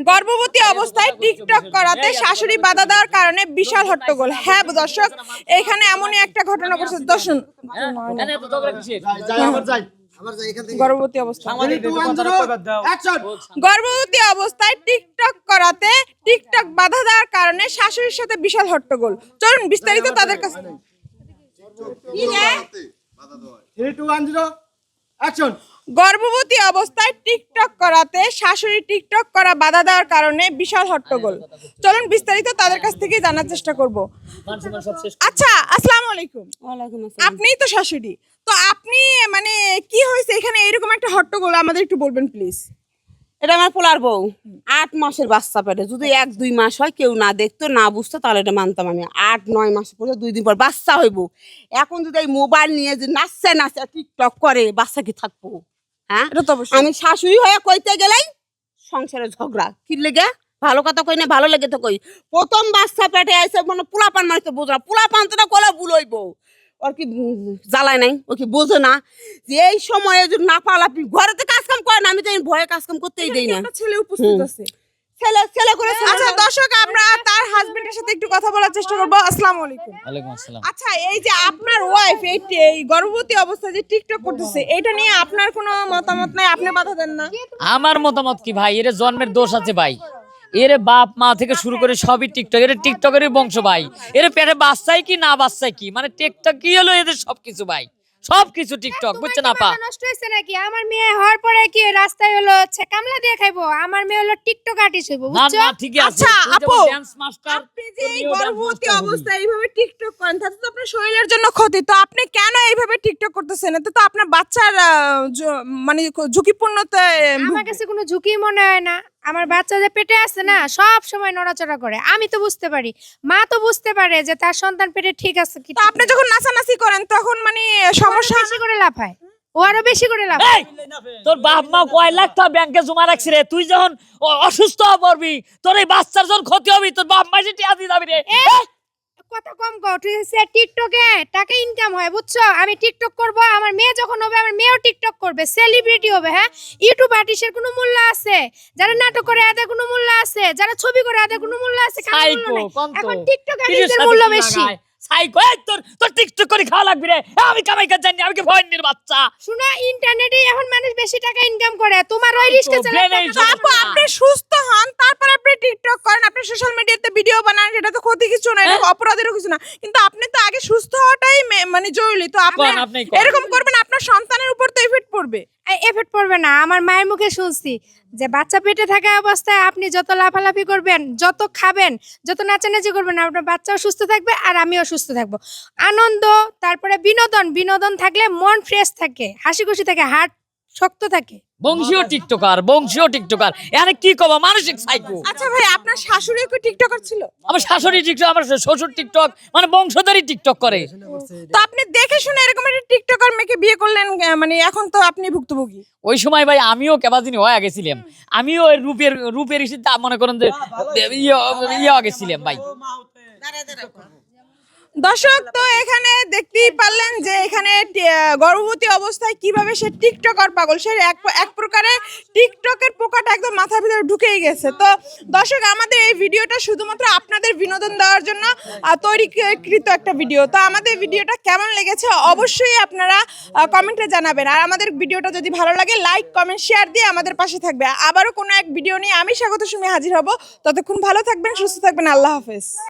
গর্ভবতী অবস্থায় টিকটক করাতে শাশুড়ি বাধা দেওয়ার কারণে বিশাল হট্টগোল। হ্যাঁ দর্শক, এখানে এমনই একটা ঘটনা ঘটছে। দর্শন গর্ভবতী অবস্থায় টিকটক করাতে টিকটক বাধা দেওয়ার কারণে শাশুড়ির সাথে বিশাল হট্টগোল। চলুন বিস্তারিত তাদের কাছে। গর্ভবতী অবস্থায় টিকটক করাতে শাশুড়ি টিকটক করা বাধা দেওয়ার কারণে বিশাল হট্টগোল। চলুন বিস্তারিত তাদের কাছ থেকে জানার চেষ্টা করব। আচ্ছা, আসসালামু আলাইকুম। আপনিই তো শাশুড়ি, তো আপনি মানে কি হয়েছে এখানে এরকম একটা হট্টগোল আমাদের একটু বলবেন প্লিজ। এটা আমার পোলার বউ, 8 মাসের বাচ্চা পেটে। যদি 1-2 মাস হয়, কেউ না দেখতো না বুঝতো, তাহলে এটা মানতাম আমি। 8-9 মাস পরে 2 দিন পর বাচ্চা হইব। এখন যদি এই মোবাইল নিয়ে যে নাচছে টিকটক করে, বাচ্চা কি থাকবো? হ্যাঁ, আমি শাশুড়ি হয়ে কইতে গেলেই সংসারে ঝগড়া। কি লেগে? ভালো কথা কই না, ভালো লেগে তো কই। প্রথম বাচ্চা পেটে আইসে মানে পোলাপান মারতে বোঝা, পোলাপান তো কোলে বুলইব। ওর কি জ্বালায় নাই? ও কি বোঝে না যে এই সময়ে যদি না পালাপি ঘরেতে কাজ কাম করে না? আমি তো ভয়ে কাজ কাম করতেই দেই না। ছেলে উপস্থিত আছে, ছেলে করে। আচ্ছা দর্শক, আমরা তার হাজবেন্ডের সাথে একটু কথা বলার চেষ্টা করব। আসসালামু আলাইকুম। ওয়ালাইকুম আসসালাম। আচ্ছা, এই যে আপনার ওয়াইফ এই গর্ভবতী অবস্থায় যে টিকটক করতেছে, এটা নিয়ে আপনার কোনো মতামত নাই? আপনি বাধা দেন না? আমার মতামত কি ভাই, এর জন্মের দোষ আছে ভাই। এর বাপ মা থেকে শুরু করে সবই টিকটক, এর টিকটকেরই বংশ ভাই। এর পেটে বাচ্চাই কি না বাচ্চাই কি, মানে টিকটক কি হলো এদের সবকিছু ভাই, সবকিছু টিকটক, বুঝছেন আপা? নষ্ট হইছে নাকি? আমার মেয়ে হওয়ার পরে কি রাস্তায় হলো কামলা দিয়ে খাইবো? আমার মেয়ে হলো টিকটক আর্টিস্ট হইবো, বুঝছো? না ঠিকই আছে। আচ্ছা আপু, ডান্স মাস্টার, আপনি যে এই গর্ভবতী অবস্থায় এইভাবে টিকটক করেন, তাতে তো আপনার শরীরের জন্য ক্ষতি। তো আপনি কেন এইভাবে টিকটক করতেছেন? এতে তো আপনার বাচ্চার মানে ঝুঁকিপূর্ণতা। আমার কাছে কোনো ঝুঁকি মনে হয় না। আমার বাচ্চা যে পেটে আছে না, সব সময় নড়াচড়া করে। আমি তো বুঝতে পারি, মা তো বুঝতে পারে যে তার সন্তান পেটে ঠিক আছে কি। তো আপনি যখন নাচানাচি করেন তখন মানে সমস্যা বেশি করে লাফায়, ও আরো বেশি করে লাফায়। তোর বাপ মা কয় লাখ টাকা ব্যাংকে জমা রাখছি রে, তুই যখন অসুস্থ পড়বি, তোর এই বাচ্চার যখন ক্ষতি হবে, তোর বাপ মা যে টিয়া দিয়ে যাবি রে। কথা কম কও, ঠিক আছে? টিকটকে টাকা ইনকাম হয়, বুঝছো? আমি টিকটক করব, আমার মেয়ে যখন হবে আমার মেয়েও টিকটক করবে, সেলিব্রিটি হবে। হ্যাঁ, ইউটিউব আর্টিস্টের কোনো মূল্য আছে? যারা নাটক করে এদের কোনো মূল্য আছে? যারা ছবি করে এদের কোনো মূল্য আছে? এখন টিকটক আর্টিস্টের মূল্য বেশি। সাইকো, তোর টিকটক করে খাওয়া লাগবে রে। আমি কামাই কাজ জানি, আমি কি ভয়নির বাচ্চা? শুনো, ইন্টারনেটে এখন মানুষ বেশি টাকা ইনকাম করে। তোমার ওই রিস্কে আপু, আপনি সুস্থ হন, তারপর আপনি টিকটক করেন, আপনি সোশ্যাল মিডিয়াতে ভিডিও বানান, এটা তো ক্ষতি কিছু না, এটা অপরাধেরও কিছু না। কিন্তু আপনি তো আগে সুস্থ হওয়াটাই মানে জরুরি। তো আপনি এরকম করবেন, আপনার সন্তানের উপর তো এফেক্ট পড়বে। এফেক্ট পড়বে না? আমার মায়ের মুখে শুনছি যে বাচ্চা পেটে থাকা অবস্থায় আপনি যত লাফালাফি করবেন, যত খাবেন, যত নাচানাচি করবেন, আপনার বাচ্চাও সুস্থ থাকবে আর আমিও সুস্থ থাকবো। আনন্দ, তারপরে বিনোদন থাকলে মন ফ্রেশ থাকে, হাসি খুশি থাকে, হার্ট শক্ত থাকে। বংশীয় টিকটকার এখানে কি কব, মানসিক সাইকো। আচ্ছা ভাই, আপনার শাশুড়ি কি টিকটকার ছিল? আমার শাশুড়ি টিকটক, আমার শ্বশুর টিকটক, মানে বংশধরই টিকটক করে। তো আপনি দেখে শুনে এরকম একটা টিকটকার মেয়েকে বিয়ে করলেন, মানে এখন তো আপনি ভুক্তভোগী। ওই সময় ভাই আমিও কেবাদিন হয়ে গেছিলাম, আমিও রূপের ইস্যুতে মনে করেন যে ইয়ে গেছিলাম ভাই। দর্শক, তো এখানে দেখতেই পারলেন যে এখানে গর্ভবতী অবস্থায় কিভাবে সে টিকটকার পাগল। সে এক প্রকারে টিকটকের পোকাটা একদম মাথার ভিতরে ঢুকেই গেছে। তো দর্শক, আমাদের এই ভিডিওটা শুধুমাত্র আপনাদের বিনোদন দেওয়ার জন্য তৈরিকৃত একটা ভিডিও। তো আমাদের ভিডিওটা কেমন লেগেছে অবশ্যই আপনারা কমেন্টে জানাবেন। আর আমাদের ভিডিওটা যদি ভালো লাগে, লাইক কমেন্ট শেয়ার দিয়ে আমাদের পাশে থাকবে। আবারও কোনো এক ভিডিও নিয়ে আমি স্বাগত সুমি হাজির হব। ততক্ষণ ভালো থাকবেন, সুস্থ থাকবেন। আল্লাহ হাফেজ।